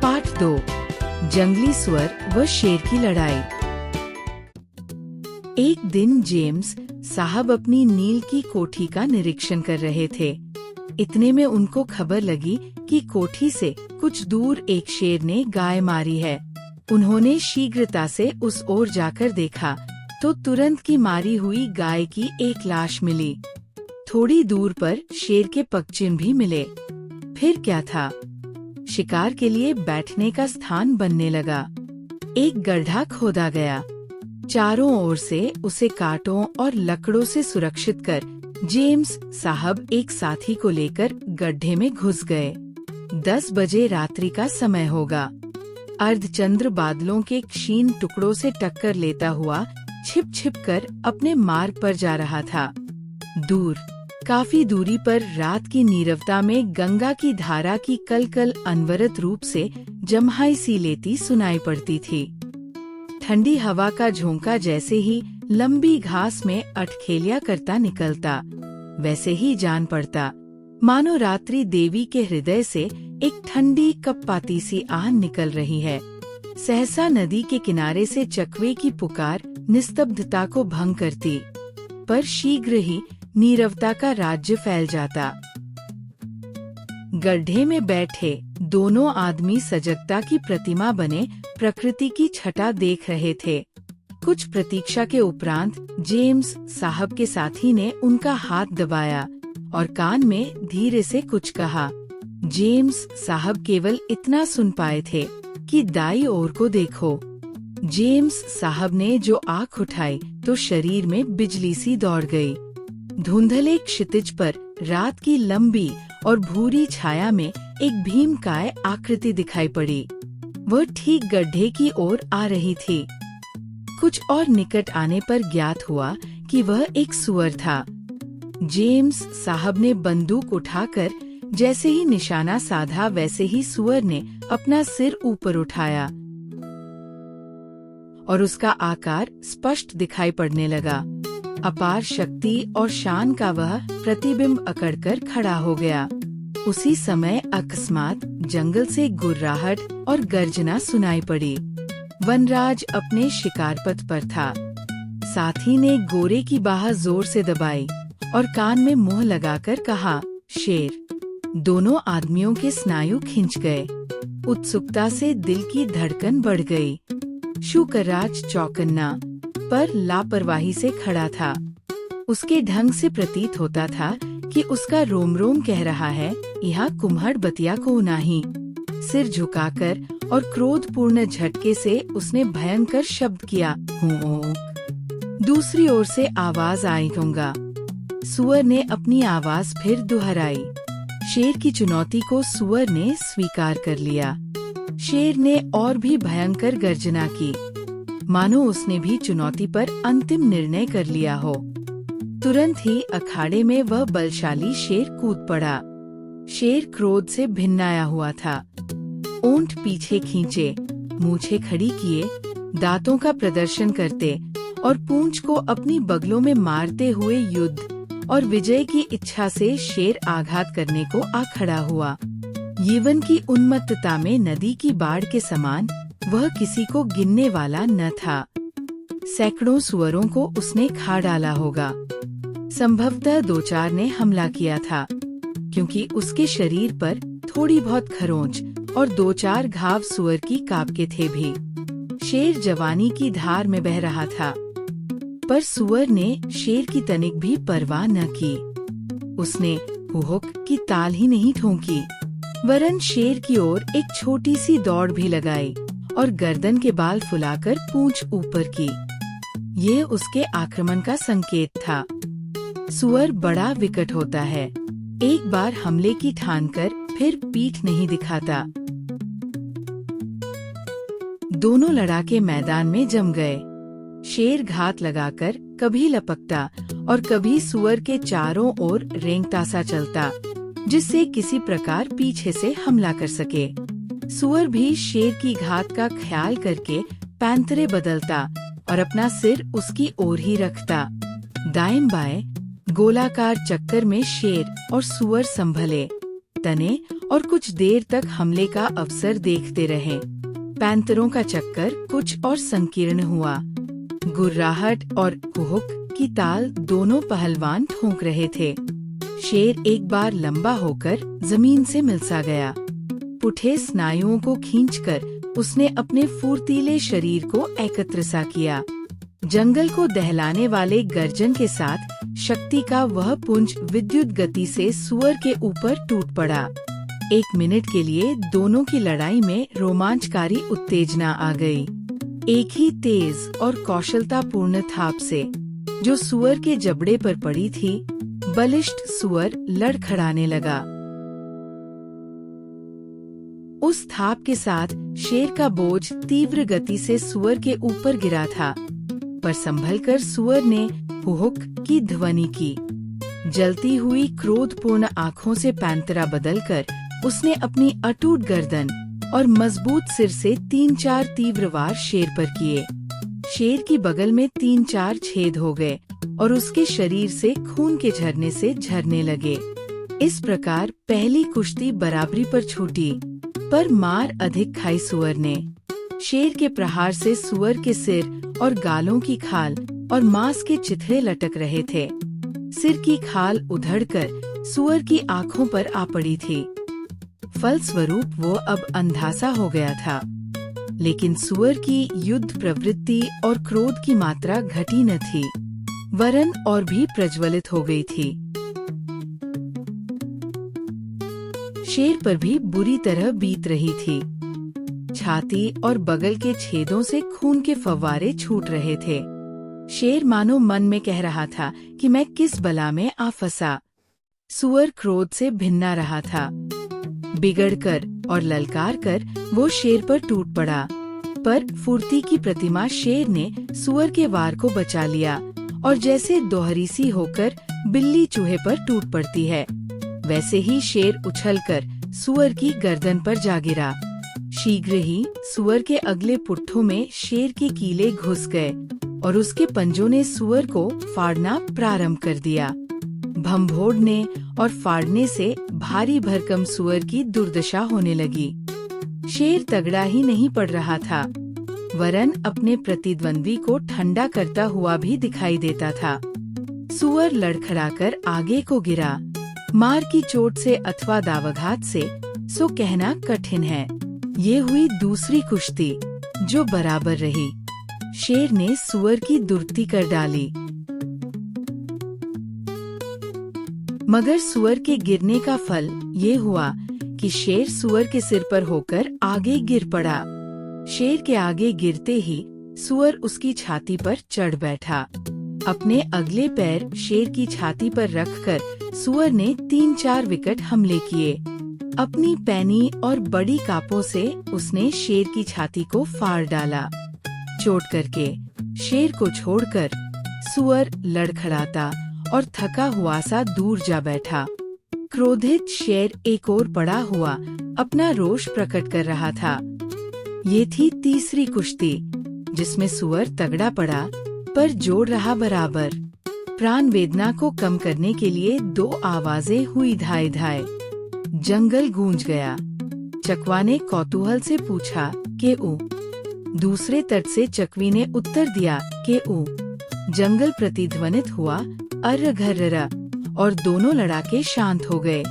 Part 2 जंगली सुअर व शेर की लड़ाई। एक दिन जेम्स साहब अपनी नील की कोठी का निरीक्षण कर रहे थे। इतने में उनको खबर लगी कि कोठी से कुछ दूर एक शेर ने गाय मारी है। उन्होंने शीघ्रता से उस ओर जाकर देखा तो तुरंत की मारी हुई गाय की एक लाश मिली। थोड़ी दूर पर शेर के पगचिन्ह भी मिले। फिर क्या था? शिकार के लिए बैठने का स्थान बनने लगा। एक गड्ढा खोदा गया। चारों ओर से उसे कांटों और लकड़ों से सुरक्षित कर जेम्स साहब एक साथी को लेकर गड्ढे में घुस गए। 10 बजे रात्रि का समय होगा। अर्धचंद्र बादलों के क्षीण टुकड़ों से टक्कर लेता हुआ छिप छिप कर अपने मार्ग पर जा रहा था। दूर काफी दूरी पर रात की नीरवता में गंगा की धारा की कलकल अनवरत रूप से जम्हाई सी लेती सुनाई पड़ती थी। ठंडी हवा का झोंका जैसे ही लंबी घास में अठखेलिया करता निकलता, वैसे ही जान पड़ता मानो रात्रि देवी के हृदय से एक ठंडी कपपाती सी आहन निकल रही है। सहसा नदी के किनारे से चकवे की पुकार निस्तब्धता को भंग करती, पर शीघ्र ही नीरवता का राज्य फैल जाता। गड्ढे में बैठे दोनों आदमी सजगता की प्रतिमा बने प्रकृति की छटा देख रहे थे। कुछ प्रतीक्षा के उपरांत जेम्स साहब के साथी ने उनका हाथ दबाया और कान में धीरे से कुछ कहा। जेम्स साहब केवल इतना सुन पाए थे कि दाई ओर को देखो। जेम्स साहब ने जो आँख उठाई तो शरीर में बिजली सी दौड़ गई। धुंधले क्षितिज पर रात की लंबी और भूरी छाया में एक भीमकाय आकृति दिखाई पड़ी। वह ठीक गड्ढे की ओर आ रही थी। कुछ और निकट आने पर ज्ञात हुआ कि वह एक सुअर था। जेम्स साहब ने बंदूक उठाकर जैसे ही निशाना साधा, वैसे ही सुअर ने अपना सिर ऊपर उठाया और उसका आकार स्पष्ट दिखाई पड़ने लगा। अपार शक्ति और शान का वह प्रतिबिंब अकड़कर खड़ा हो गया। उसी समय अकस्मात जंगल से गुर्राहट और गर्जना सुनाई पड़ी। वनराज अपने शिकार पथ पर था। साथी ने गोरे की बाह जोर से दबाई और कान में मुंह लगाकर कहा, शेर। दोनों आदमियों के स्नायु खिंच गए। उत्सुकता से दिल की धड़कन बढ़ गई। शुकराज चौकन्ना पर लापरवाही से खड़ा था। उसके ढंग से प्रतीत होता था कि उसका रोम रोम कह रहा है, यह कुम्हड़ बतिया को नाही। सिर झुकाकर और क्रोधपूर्ण झटके से उसने भयंकर शब्द किया, हूँ। दूसरी ओर से आवाज आई, होगा। सुअर ने अपनी आवाज फिर दोहराई। शेर की चुनौती को सुअर ने स्वीकार कर लिया। शेर ने और भी भयंकर गर्जना की, मानो उसने भी चुनौती पर अंतिम निर्णय कर लिया हो। तुरंत ही अखाड़े में वह बलशाली शेर कूद पड़ा। शेर क्रोध से भिन्नाया हुआ था। ओंठ पीछे खींचे, मूछें खड़ी किए, दांतों का प्रदर्शन करते और पूंछ को अपनी बगलों में मारते हुए युद्ध और विजय की इच्छा से शेर आघात करने को आ खड़ा हुआ। यौवन की उन्मत्तता में नदी की बाढ़ के समान वह किसी को गिनने वाला न था। सैकड़ों सुअरों को उसने खा डाला होगा। संभवतः 2-4 ने हमला किया था, क्योंकि उसके शरीर पर थोड़ी बहुत खरोंच और 2-4 घाव सुअर की काप के थे भी। शेर जवानी की धार में बह रहा था, पर सुअर ने शेर की तनिक भी परवाह न की। उसने हुहुक की ताल ही नहीं ठोंकी, वरन शेर की ओर एक छोटी सी दौड़ भी लगाई और गर्दन के बाल फुलाकर पूंछ ऊपर की। ये उसके आक्रमण का संकेत था। सुअर बड़ा विकट होता है। एक बार हमले की ठानकर फिर पीठ नहीं दिखाता। दोनों लड़ाके मैदान में जम गए। शेर घात लगाकर कभी लपकता और कभी सुअर के चारों ओर रेंगता सा चलता, जिससे किसी प्रकार पीछे से हमला कर सके। सुअर भी शेर की घात का ख्याल करके पैंतरे बदलता और अपना सिर उसकी ओर ही रखता। दाएं बाएं गोलाकार चक्कर में शेर और सुअर संभले, तने और कुछ देर तक हमले का अवसर देखते रहे। पैंतरों का चक्कर कुछ और संकीर्ण हुआ। गुर्राहट और कुहुक की ताल दोनों पहलवान ठोंक रहे थे। शेर एक बार लंबा होकर जमीन से मिल सा गया। पुठे स्नायुओं को खींचकर उसने अपने फुर्तीले शरीर को एकत्र सा किया। जंगल को दहलाने वाले गर्जन के साथ शक्ति का वह पुंज विद्युत गति से सुअर के ऊपर टूट पड़ा। 1 मिनट के लिए दोनों की लड़ाई में रोमांचकारी उत्तेजना आ गई। एक ही तेज और कौशलतापूर्ण थाप से जो सुअर के जबड़े पर पड़ी थी, बलिष्ठ सुअर लड़खड़ाने लगा। उस थाप के साथ शेर का बोझ तीव्र गति से सुअर के ऊपर गिरा था, पर संभलकर सुअर ने हुहुक की ध्वनि की। जलती हुई क्रोधपूर्ण आँखों से पैंतरा बदलकर उसने अपनी अटूट गर्दन और मजबूत सिर से 3-4 तीव्र वार शेर पर किए। शेर की बगल में 3-4 छेद हो गए और उसके शरीर से खून के झरने से झरने लगे। इस प्रकार पहली कुश्ती बराबरी पर छूटी, पर मार अधिक खाई सुअर ने। शेर के प्रहार से सुअर के सिर और गालों की खाल और मांस के चिथड़े लटक रहे थे। सिर की खाल उधड़कर सुअर की आंखों पर आ पड़ी थी। फलस्वरूप वो अब अंधासा हो गया था, लेकिन सुअर की युद्ध प्रवृत्ति और क्रोध की मात्रा घटी न थी, वरन और भी प्रज्वलित हो गई थी। शेर पर भी बुरी तरह बीत रही थी। छाती और बगल के छेदों से खून के फव्वारे छूट रहे थे। शेर मानो मन में कह रहा था कि मैं किस बला में आ फंसा। सुअर क्रोध से भिन्ना रहा था। बिगड़कर और ललकार कर वो शेर पर टूट पड़ा, पर फुर्ती की प्रतिमा शेर ने सुअर के वार को बचा लिया और जैसे दोहरी सी होकर बिल्ली चूहे पर टूट पड़ती है, वैसे ही शेर उछलकर सुअर की गर्दन पर जा गिरा। शीघ्र ही सुअर के अगले पुट्ठों में शेर के कीले घुस गए और उसके पंजों ने सुअर को फाड़ना प्रारंभ कर दिया। भंभोड़ने और फाड़ने से भारी भरकम सुअर की दुर्दशा होने लगी। शेर तगड़ा ही नहीं पड़ रहा था, वरन अपने प्रतिद्वंद्वी को ठंडा करता हुआ भी दिखाई देता था। सुअर लड़खड़ाकर आगे को गिरा, मार की चोट से अथवा दावघात से, सो कहना कठिन है। ये हुई दूसरी कुश्ती, जो बराबर रही। शेर ने सुअर की दुर्गति कर डाली, मगर सुअर के गिरने का फल ये हुआ कि शेर सुअर के सिर पर होकर आगे गिर पड़ा। शेर के आगे गिरते ही सुअर उसकी छाती पर चढ़ बैठा। अपने अगले पैर शेर की छाती पर रखकर सुअर ने 3-4 विकट हमले किए। अपनी पैनी और बड़ी कापों से उसने शेर की छाती को फाड़ डाला। चोट करके शेर को छोड़कर सुअर लड़खड़ाता और थका हुआ सा दूर जा बैठा। क्रोधित शेर एक ओर पड़ा हुआ अपना रोष प्रकट कर रहा था। ये थी तीसरी कुश्ती, जिसमें सुअर तगड़ा पड़ा पर जोड़ रहा बराबर। प्राण वेदना को कम करने के लिए 2 आवाजें हुई धाए धाए। जंगल गूंज गया। चकवा ने कौतूहल से पूछा के ऊ। दूसरे तट से चकवी ने उत्तर दिया के ऊ। जंगल प्रतिध्वनित हुआ अर्र घर्र, और दोनों लड़ाके शांत हो गए।